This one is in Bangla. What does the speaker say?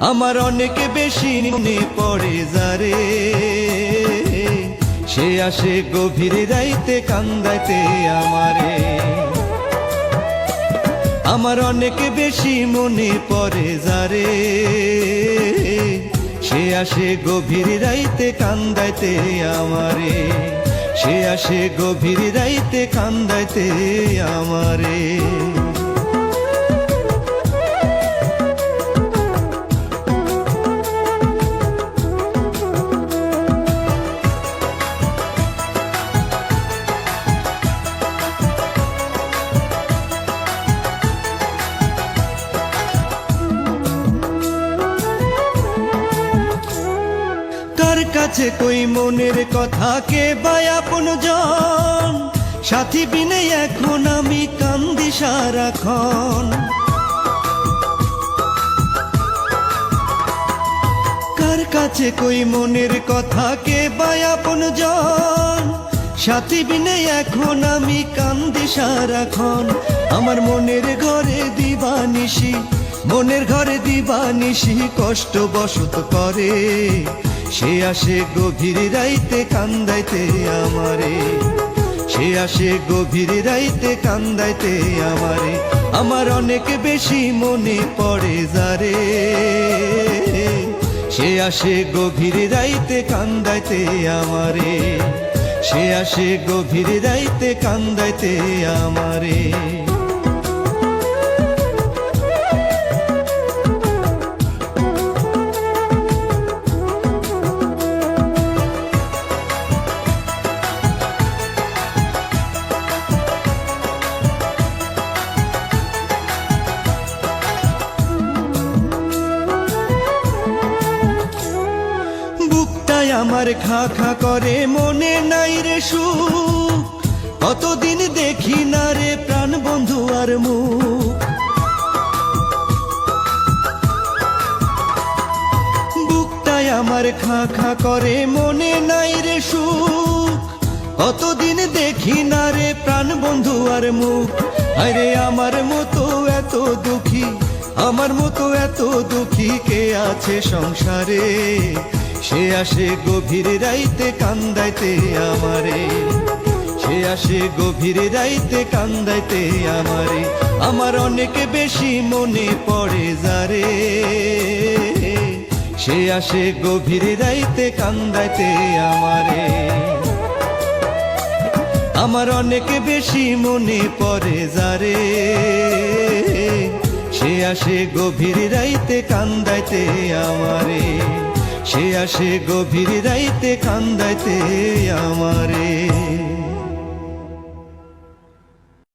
আমার অনেক বেশি মনে পড়ে যারে, সে আসে গভীর রাইতে কান্দাইতে আমারে। আমার অনেক বেশি মনে পড়ে যারে, সে আসে গভীর রাইতে কান্দাইতে আমারে। সে আসে গভীর রাইতে কান্দাইতে আমারে। কার কাছে কই মনের কথা, কে বা আপনজন, সাথী বিনে এখন আমি কান্দি সারাক্ষণ। কার কাছে কই মনের কথা, কে বা আপনজন, সাথী বিনে এখন আমি কান্দি সারাক্ষণ। আমার মনের ঘরে দিবানিশি, মনের ঘরে দিবানিশি কষ্ট বসত করে, সে আসে গভীর রাইতে কান্দাইতে আমারে। সে আসে গভীর রাইতে কান্দাইতে আমারে। আমার অনেক বেশি মনে পড়ে যারে, সে আসে গভীর রাইতে কান্দাইতে আমারে। সে আসে গভীর রাইতে কান্দাইতে আমারে। আমার খা খা করে, মনে নাই রে সুখ, কতদিন দেখি না রে প্রাণ বন্ধু আর মুখ। বুকটাই আমার খা খা করে, মনে নাই রে সুখ, কতদিন দেখি না রে প্রাণ বন্ধু আর মুখ। আরে আমার মতো এত দুঃখী, আমার মতো এত দুঃখী কে আছে সংসারে, সে আসে গভীর রাইতে কান্দাইতে আমারে। সে আসে গভীর রাইতে কান্দাইতে আমারে। আমার অনেক বেশি মনে পড়ে যারে, সে আসে গভীর রাইতে কান্দাইতে আমারে। আমার অনেক বেশি মনে পড়ে যারে, সে আসে গভীর রাইতে কান্দাইতে আমারে। সে আসে গভীর রাইতে কান্দাইতে আমারে।